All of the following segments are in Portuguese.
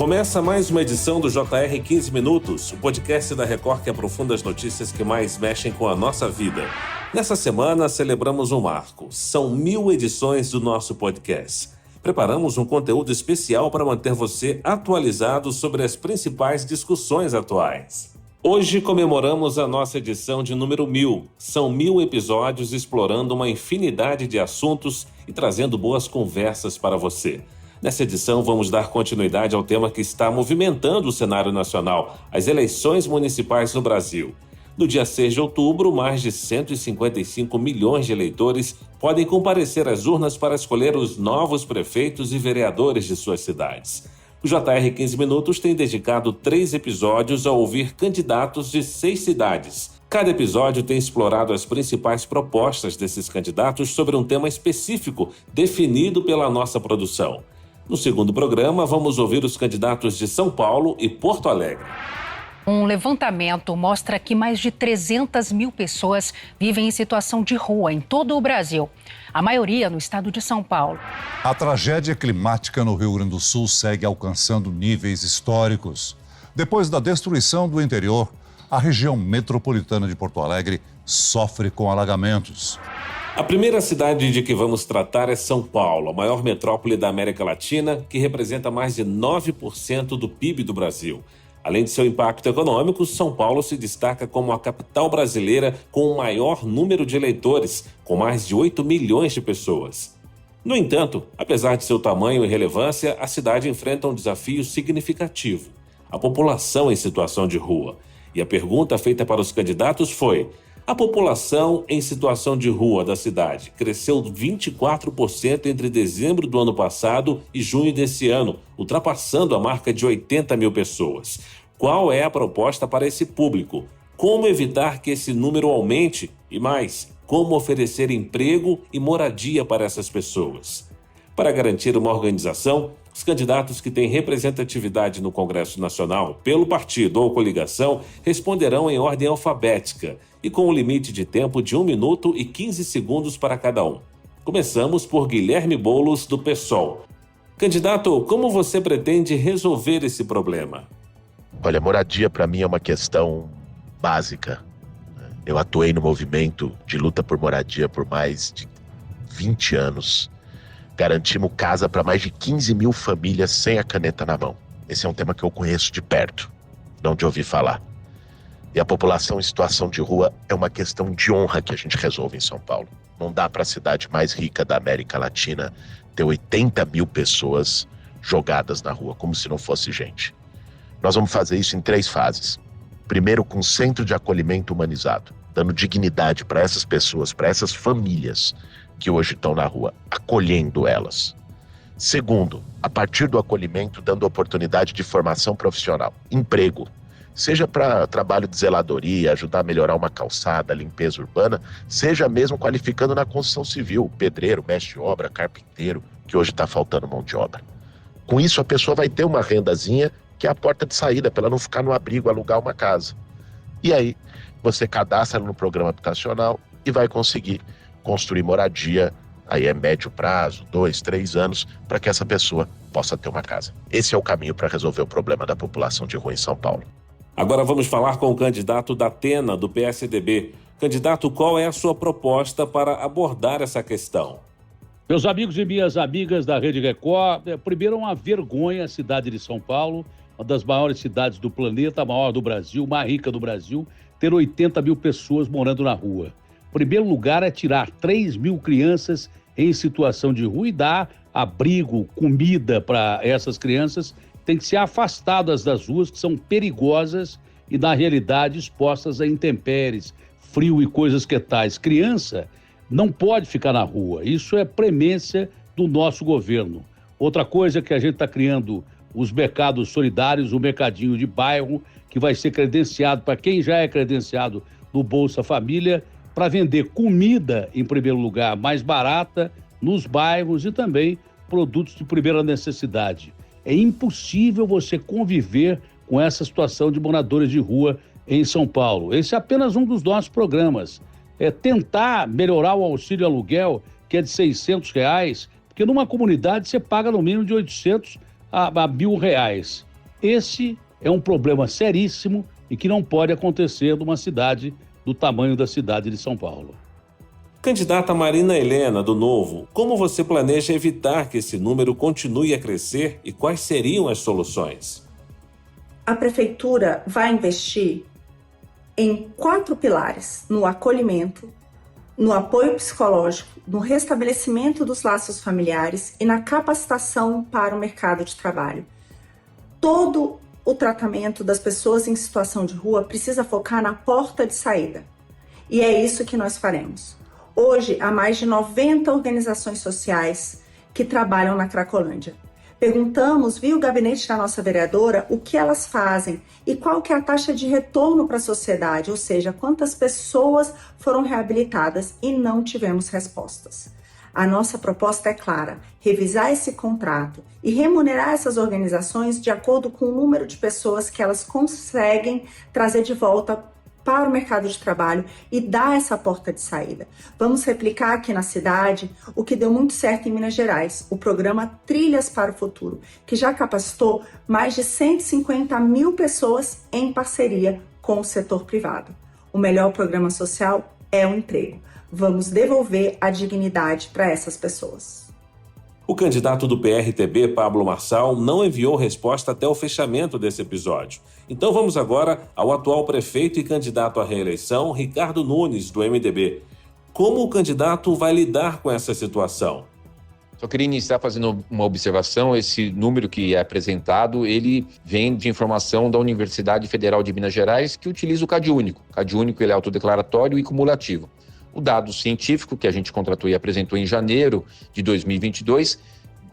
Começa mais uma edição do JR 15 Minutos, o podcast da Record que aprofunda as notícias que mais mexem com a nossa vida. Nessa semana, celebramos um marco. São 1000 edições do nosso podcast. Preparamos um conteúdo especial para manter você atualizado sobre as principais discussões atuais. Hoje comemoramos a nossa edição de número 1000. São 1000 episódios explorando uma infinidade de assuntos e trazendo boas conversas para você. Nessa edição, vamos dar continuidade ao tema que está movimentando o cenário nacional, as eleições municipais no Brasil. No dia 6 de outubro, mais de 155 milhões de eleitores podem comparecer às urnas para escolher os novos prefeitos e vereadores de suas cidades. O JR 15 Minutos tem dedicado 3 episódios a ouvir candidatos de 6 cidades. Cada episódio tem explorado as principais propostas desses candidatos sobre um tema específico definido pela nossa produção. No segundo programa, vamos ouvir os candidatos de São Paulo e Porto Alegre. Um levantamento mostra que mais de 300 mil pessoas vivem em situação de rua em todo o Brasil. A maioria no estado de São Paulo. A tragédia climática no Rio Grande do Sul segue alcançando níveis históricos. Depois da destruição do interior, a região metropolitana de Porto Alegre sofre com alagamentos. A primeira cidade de que vamos tratar é São Paulo, a maior metrópole da América Latina, que representa mais de 9% do PIB do Brasil. Além de seu impacto econômico, São Paulo se destaca como a capital brasileira com o maior número de eleitores, com mais de 8 milhões de pessoas. No entanto, apesar de seu tamanho e relevância, a cidade enfrenta um desafio significativo: a população em situação de rua. E a pergunta feita para os candidatos foi: a população em situação de rua da cidade cresceu 24% entre dezembro do ano passado e junho desse ano, ultrapassando a marca de 80 mil pessoas. Qual é a proposta para esse público? Como evitar que esse número aumente? E mais, como oferecer emprego e moradia para essas pessoas? Para garantir uma organização, os candidatos que têm representatividade no Congresso Nacional, pelo partido ou coligação, responderão em ordem alfabética e com um limite de tempo de 1 minuto e 15 segundos para cada um. Começamos por Guilherme Boulos, do PSOL. Candidato, como você pretende resolver esse problema? Olha, moradia para mim é uma questão básica. Eu atuei no movimento de luta por moradia por mais de 20 anos. Garantimos casa para mais de 15 mil famílias sem a caneta na mão. Esse é um tema que eu conheço de perto, não de ouvir falar. E a população em situação de rua é uma questão de honra que a gente resolve em São Paulo. Não dá para a cidade mais rica da América Latina ter 80 mil pessoas jogadas na rua, como se não fosse gente. Nós vamos fazer isso em 3 fases. Primeiro, com um centro de acolhimento humanizado, dando dignidade para essas pessoas, para essas famílias que hoje estão na rua, acolhendo elas. Segundo, a partir do acolhimento, dando oportunidade de formação profissional, emprego, seja para trabalho de zeladoria, ajudar a melhorar uma calçada, limpeza urbana, seja mesmo qualificando na construção civil, pedreiro, mestre de obra, carpinteiro, que hoje está faltando mão de obra. Com isso, a pessoa vai ter uma rendazinha que é a porta de saída, para ela não ficar no abrigo, alugar uma casa. E aí, você cadastra no programa habitacional e vai conseguir construir moradia, aí é médio prazo, 2, 3 anos, para que essa pessoa possa ter uma casa. Esse é o caminho para resolver o problema da população de rua em São Paulo. Agora vamos falar com o candidato da Atena, do PSDB. Candidato, qual é a sua proposta para abordar essa questão? Meus amigos e minhas amigas da Rede Record, primeiro é uma vergonha a cidade de São Paulo, uma das maiores cidades do planeta, a maior do Brasil, mais rica do Brasil, ter 80 mil pessoas morando na rua. Primeiro lugar é tirar 3 mil crianças em situação de rua e dar abrigo, comida para essas crianças. Tem que ser afastadas das ruas, que são perigosas e, na realidade, expostas a intempéries, frio e coisas que tais. Criança não pode ficar na rua. Isso é premência do nosso governo. Outra coisa é que a gente está criando os mercados solidários, o mercadinho de bairro, que vai ser credenciado para quem já é credenciado no Bolsa Família, para vender comida, em primeiro lugar, mais barata nos bairros e também produtos de primeira necessidade. É impossível você conviver com essa situação de moradores de rua em São Paulo. Esse é apenas um dos nossos programas. É tentar melhorar o auxílio aluguel, que é de R$600, porque numa comunidade você paga no mínimo de 800 a R$1.000. Esse é um problema seríssimo e que não pode acontecer numa cidade do tamanho da cidade de São Paulo. Candidata Marina Helena, do Novo, como você planeja evitar que esse número continue a crescer e quais seriam as soluções? A Prefeitura vai investir em 4 pilares: no acolhimento, no apoio psicológico, no restabelecimento dos laços familiares e na capacitação para o mercado de trabalho. Todo o tratamento das pessoas em situação de rua precisa focar na porta de saída. E é isso que nós faremos. Hoje, há mais de 90 organizações sociais que trabalham na Cracolândia. Perguntamos via o gabinete da nossa vereadora o que elas fazem e qual que é a taxa de retorno para a sociedade, ou seja, quantas pessoas foram reabilitadas, e não tivemos respostas. A nossa proposta é clara: revisar esse contrato e remunerar essas organizações de acordo com o número de pessoas que elas conseguem trazer de volta para o mercado de trabalho e dar essa porta de saída. Vamos replicar aqui na cidade o que deu muito certo em Minas Gerais, o programa Trilhas para o Futuro, que já capacitou mais de 150 mil pessoas em parceria com o setor privado. O melhor programa social é o emprego. Vamos devolver a dignidade para essas pessoas. O candidato do PRTB, Pablo Marçal, não enviou resposta até o fechamento desse episódio. Então vamos agora ao atual prefeito e candidato à reeleição, Ricardo Nunes, do MDB. Como o candidato vai lidar com essa situação? Só queria iniciar fazendo uma observação. Esse número que é apresentado, ele vem de informação da Universidade Federal de Minas Gerais, que utiliza o CadÚnico. O CadÚnico ele é autodeclaratório e cumulativo. O dado científico que a gente contratou e apresentou em janeiro de 2022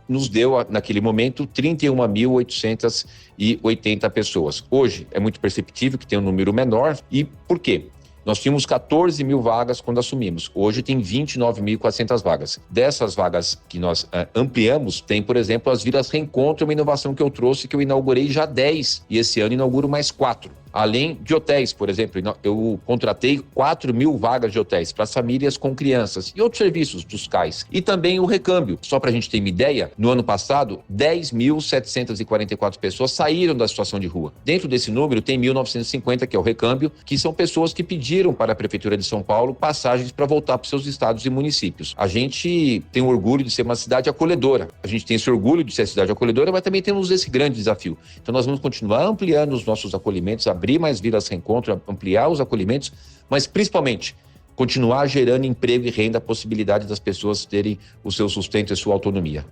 nos deu, naquele momento, 31.880 pessoas. Hoje, é muito perceptível que tem um número menor. E por quê? Nós tínhamos 14 mil vagas quando assumimos. Hoje tem 29.400 vagas. Dessas vagas que nós ampliamos, tem, por exemplo, as Vilas Reencontro, uma inovação que eu trouxe, que eu inaugurei já 10. E esse ano inauguro mais 4. Além de hotéis, por exemplo, eu contratei 4 mil vagas de hotéis para as famílias com crianças e outros serviços dos CAIs. E também o recâmbio. Só para a gente ter uma ideia, no ano passado, 10.744 pessoas saíram da situação de rua. Dentro desse número tem 1.950, que é o recâmbio, que são pessoas que pediram para a Prefeitura de São Paulo passagens para voltar para os seus estados e municípios. A gente tem o orgulho de ser uma cidade acolhedora. A gente tem esse orgulho de ser cidade acolhedora, mas também temos esse grande desafio. Então nós vamos continuar ampliando os nossos acolhimentos, abrir mais vilas reencontro, ampliar os acolhimentos, mas principalmente continuar gerando emprego e renda, a possibilidade das pessoas terem o seu sustento e sua autonomia.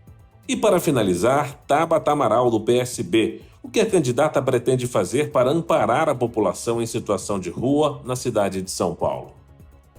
E para finalizar, Tabata Amaral, do PSB. O que a candidata pretende fazer para amparar a população em situação de rua na cidade de São Paulo?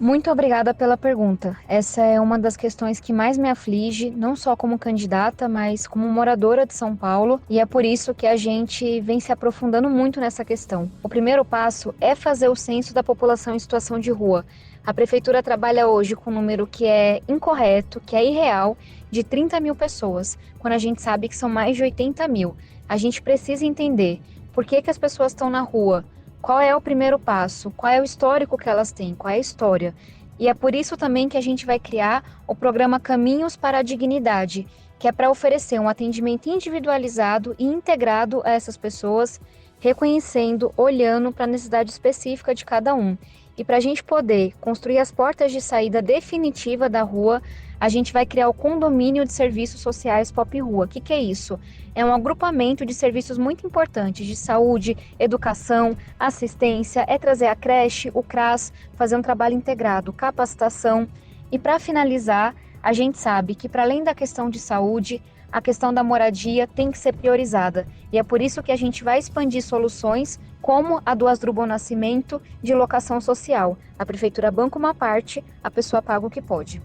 Muito obrigada pela pergunta. Essa é uma das questões que mais me aflige, não só como candidata, mas como moradora de São Paulo, e é por isso que a gente vem se aprofundando muito nessa questão. O primeiro passo é fazer o censo da população em situação de rua. A Prefeitura trabalha hoje com um número que é incorreto, que é irreal, de 30 mil pessoas, quando a gente sabe que são mais de 80 mil. A gente precisa entender por que as pessoas estão na rua, qual é o primeiro passo, qual é o histórico que elas têm, qual é a história. E é por isso também que a gente vai criar o programa Caminhos para a Dignidade, que é para oferecer um atendimento individualizado e integrado a essas pessoas, reconhecendo, olhando para a necessidade específica de cada um. E para a gente poder construir as portas de saída definitiva da rua, a gente vai criar o Condomínio de Serviços Sociais Pop Rua. O que é isso? É um agrupamento de serviços muito importantes de saúde, educação, assistência, é trazer a creche, o CRAS, fazer um trabalho integrado, capacitação. E para finalizar, a gente sabe que para além da questão de saúde, a questão da moradia tem que ser priorizada. E é por isso que a gente vai expandir soluções como a do Asdrubal Nascimento de locação social. A Prefeitura banca uma parte, a pessoa paga o que pode.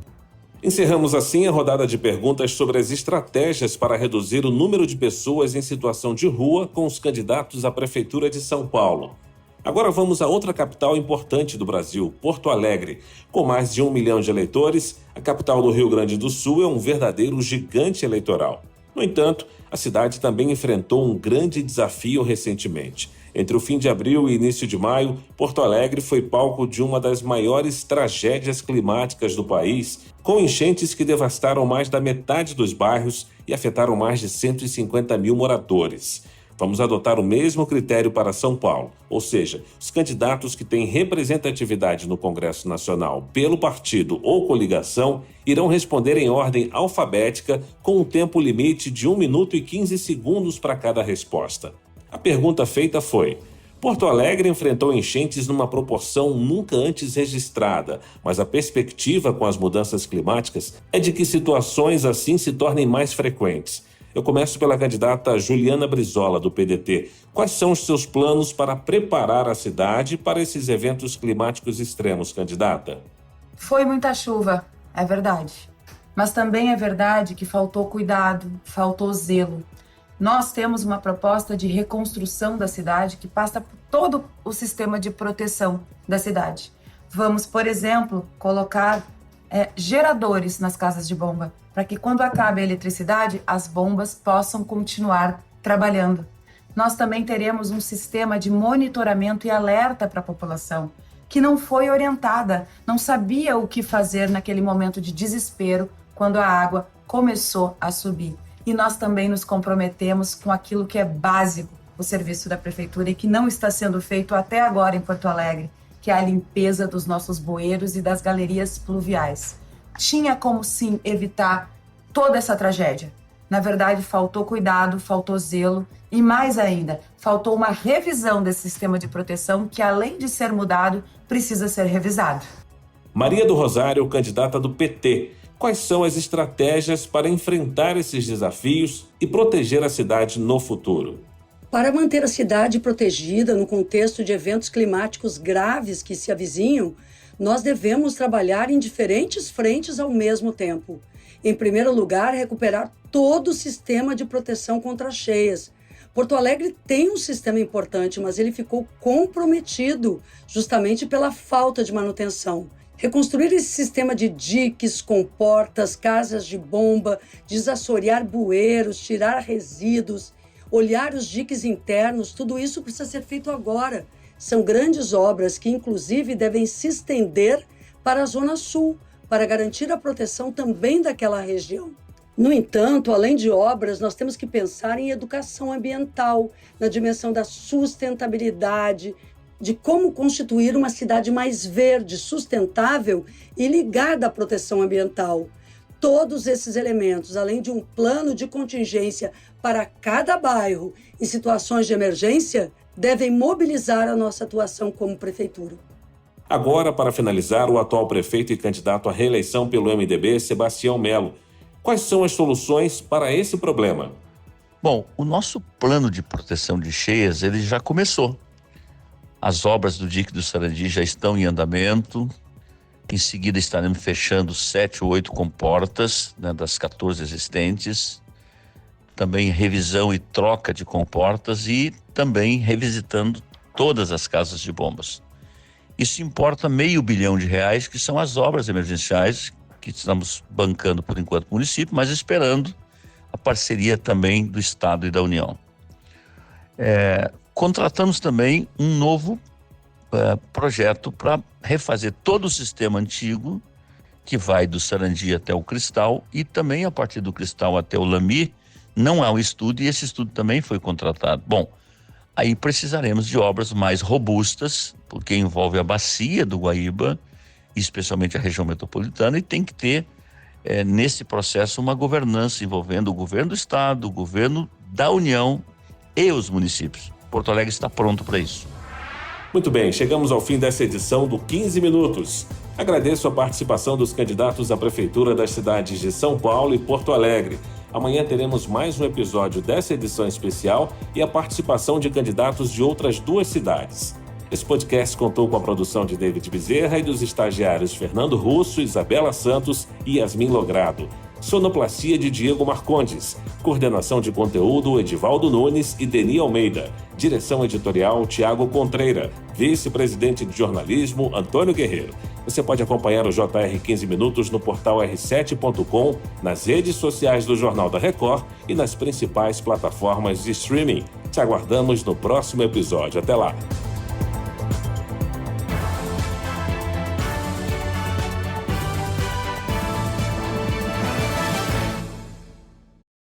Encerramos assim a rodada de perguntas sobre as estratégias para reduzir o número de pessoas em situação de rua com os candidatos à Prefeitura de São Paulo. Agora vamos a outra capital importante do Brasil, Porto Alegre. Com mais de 1 milhão de eleitores, a capital do Rio Grande do Sul é um verdadeiro gigante eleitoral. No entanto, a cidade também enfrentou um grande desafio recentemente. Entre o fim de abril e início de maio, Porto Alegre foi palco de uma das maiores tragédias climáticas do país, com enchentes que devastaram mais da metade dos bairros e afetaram mais de 150 mil moradores. Vamos adotar o mesmo critério para São Paulo, ou seja, os candidatos que têm representatividade no Congresso Nacional pelo partido ou coligação irão responder em ordem alfabética com um tempo limite de 1 minuto e 15 segundos para cada resposta. A pergunta feita foi: Porto Alegre enfrentou enchentes numa proporção nunca antes registrada, mas a perspectiva com as mudanças climáticas é de que situações assim se tornem mais frequentes. Eu começo pela candidata Juliana Brizola, do PDT. Quais são os seus planos para preparar a cidade para esses eventos climáticos extremos, candidata? Foi muita chuva, é verdade. Mas também é verdade que faltou cuidado, faltou zelo. Nós temos uma proposta de reconstrução da cidade que passa por todo o sistema de proteção da cidade. Vamos, por exemplo, colocar geradores nas casas de bomba, para que quando acabe a eletricidade, as bombas possam continuar trabalhando. Nós também teremos um sistema de monitoramento e alerta para a população, que não foi orientada, não sabia o que fazer naquele momento de desespero, quando a água começou a subir. E nós também nos comprometemos com aquilo que é básico, o serviço da Prefeitura, e que não está sendo feito até agora em Porto Alegre, que é a limpeza dos nossos bueiros e das galerias pluviais. Tinha como, sim, evitar toda essa tragédia. Na verdade, faltou cuidado, faltou zelo e, mais ainda, faltou uma revisão desse sistema de proteção que, além de ser mudado, precisa ser revisado. Maria do Rosário, candidata do PT. Quais são as estratégias para enfrentar esses desafios e proteger a cidade no futuro? Para manter a cidade protegida no contexto de eventos climáticos graves que se avizinham, nós devemos trabalhar em diferentes frentes ao mesmo tempo. Em primeiro lugar, recuperar todo o sistema de proteção contra cheias. Porto Alegre tem um sistema importante, mas ele ficou comprometido justamente pela falta de manutenção. Reconstruir esse sistema de diques, comportas, casas de bomba, desassorear bueiros, tirar resíduos, olhar os diques internos, tudo isso precisa ser feito agora. São grandes obras que, inclusive, devem se estender para a Zona Sul, para garantir a proteção também daquela região. No entanto, além de obras, nós temos que pensar em educação ambiental, na dimensão da sustentabilidade, de como constituir uma cidade mais verde, sustentável e ligada à proteção ambiental. Todos esses elementos, além de um plano de contingência para cada bairro em situações de emergência, devem mobilizar a nossa atuação como prefeitura. Agora, para finalizar, o atual prefeito e candidato à reeleição pelo MDB, Sebastião Melo. Quais são as soluções para esse problema? Bom, o nosso plano de proteção de cheias, ele já começou. As obras do dique do Sarandi já estão em andamento. Em seguida estaremos fechando 7 ou 8 comportas, das 14 existentes. Também revisão e troca de comportas e também revisitando todas as casas de bombas. Isso importa R$500 milhão, que são as obras emergenciais que estamos bancando por enquanto o município, mas esperando a parceria também do Estado e da União. Contratamos também um novo projeto para refazer todo o sistema antigo, que vai do Sarandi até o Cristal e também a partir do Cristal até o Lami. Não há um estudo e esse estudo também foi contratado. Bom, aí precisaremos de obras mais robustas, porque envolve a bacia do Guaíba, especialmente a região metropolitana, e tem que ter nesse processo uma governança envolvendo o governo do Estado, o governo da União e os municípios. Porto Alegre está pronto para isso. Muito bem, chegamos ao fim dessa edição do 15 Minutos. Agradeço a participação dos candidatos à Prefeitura das cidades de São Paulo e Porto Alegre. Amanhã teremos mais um episódio dessa edição especial e a participação de candidatos de outras 2 cidades. Esse podcast contou com a produção de David Bezerra e dos estagiários Fernando Russo, Isabela Santos e Yasmin Logrado. Sonoplastia de Diego Marcondes. Coordenação de conteúdo Edivaldo Nunes e Deni Almeida. Direção editorial Tiago Contreira. Vice-presidente de jornalismo Antônio Guerreiro. Você pode acompanhar o JR 15 Minutos no portal r7.com, nas redes sociais do Jornal da Record e nas principais plataformas de streaming. Te aguardamos no próximo episódio. Até lá!